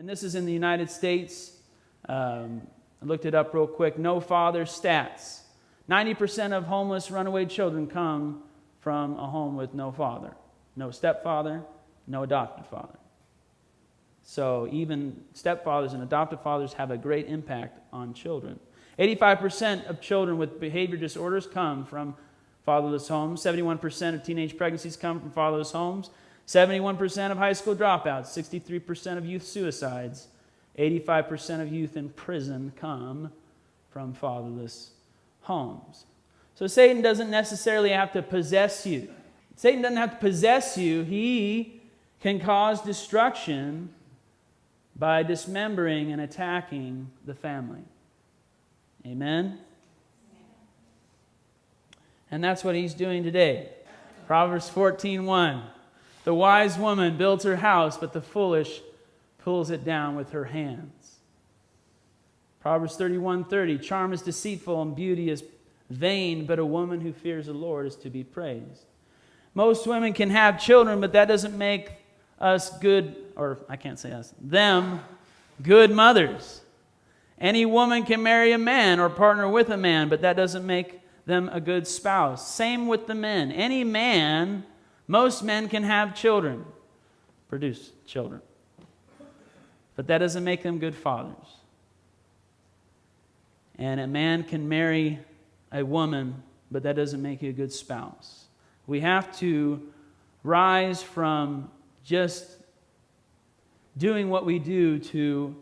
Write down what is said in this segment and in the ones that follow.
And this is in the United States. I looked it up real quick. No father stats. 90% of homeless runaway children come from a home with no father. No stepfather, no adopted father. So even stepfathers and adopted fathers have a great impact on children. 85% of children with behavior disorders come from fatherless homes. 71% of teenage pregnancies come from fatherless homes. 71% of high school dropouts. 63% of youth suicides. 85% of youth in prison come from fatherless homes. So Satan doesn't necessarily have to possess you. Satan doesn't have to possess you. He can cause destruction by dismembering and attacking the family. Amen? And that's what he's doing today. Proverbs 14:1. The wise woman builds her house, but the foolish pulls it down with her hands. Proverbs 31:30. Charm is deceitful and beauty is vain, but a woman who fears the Lord is to be praised. Most women can have children, but that doesn't make us good, or I can't say us, them good mothers. Any woman can marry a man or partner with a man, but that doesn't make them a good spouse. Same with the men. Any man, most men can have children, produce children, but that doesn't make them good fathers. And a man can marry a woman, but that doesn't make you a good spouse. We have to rise from just doing what we do to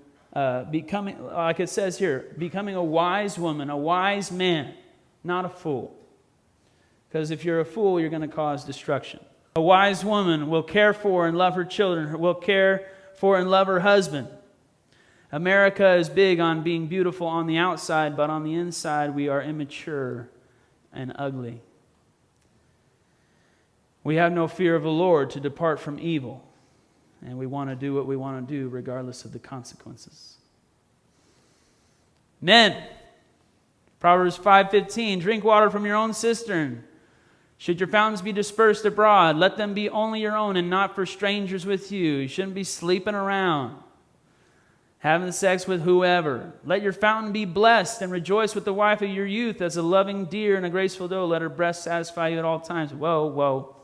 becoming, like it says here, becoming a wise woman, a wise man, not a fool. Because if you're a fool, you're going to cause destruction. A wise woman will care for and love her children, will care for and love her husband. America is big on being beautiful on the outside, but on the inside we are immature and ugly. We have no fear of the Lord to depart from evil, and we want to do what we want to do regardless of the consequences. Men, Proverbs 5:15, drink water from your own cistern. Should your fountains be dispersed abroad, let them be only your own and not for strangers with you. You shouldn't be sleeping around, having sex with whoever. Let your fountain be blessed and rejoice with the wife of your youth as a loving deer and a graceful doe. Let her breast satisfy you at all times. Whoa, whoa.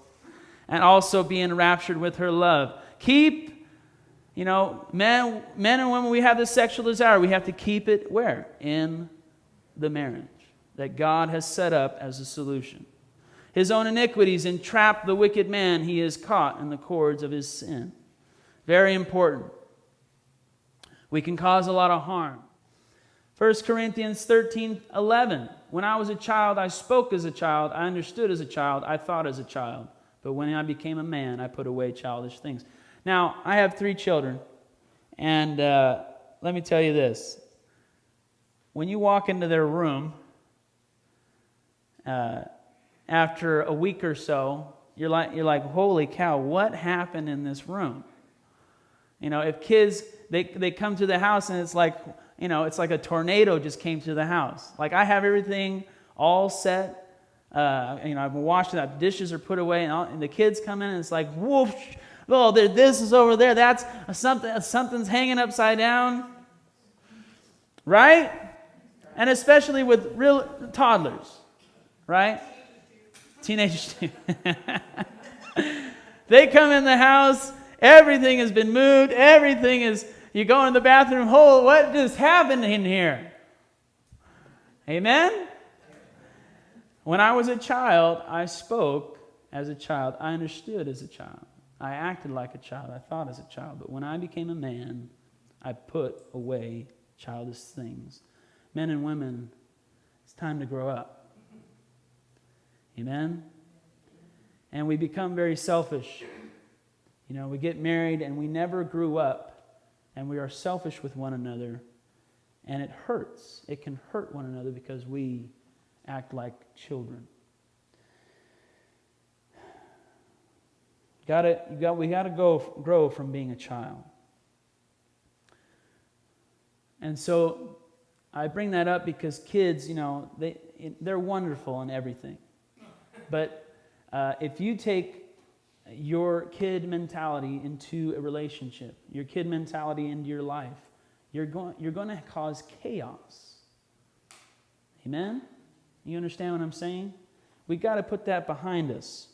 And also be enraptured with her love. Keep, men and women, we have this sexual desire. We have to keep it where? In the marriage that God has set up as a solution. His own iniquities entrap the wicked man. He is caught in the cords of his sin. Very important. We can cause a lot of harm. 1 Corinthians 13:11. When I was a child, I spoke as a child. I understood as a child. I thought as a child. But when I became a man, I put away childish things. Now, I have 3 children. And let me tell you this. When you walk into their room, after a week or so, you're like, holy cow, what happened in this room? If kids, they come to the house and it's like a tornado just came to the house. Like I have everything all set. I've been washing up, dishes are put away, and the kids come in and it's like, whoosh, oh, this is over there. That's something's hanging upside down, right? And especially with real toddlers, right? Teenagers too. They come in the house, everything has been moved, you go in the bathroom, what just happened in here? Amen? When I was a child, I spoke as a child. I understood as a child. I acted like a child. I thought as a child. But when I became a man, I put away childish things. Men and women, it's time to grow up. Amen? And we become very selfish. We get married and we never grew up, and we are selfish with one another, and it hurts. It can hurt one another because we act like children. We got to grow from being a child. And so I bring that up because kids, they're wonderful and everything. But if you take your kid mentality into a relationship, your kid mentality into your life, you're going to cause chaos. Amen? You understand what I'm saying? We got to put that behind us.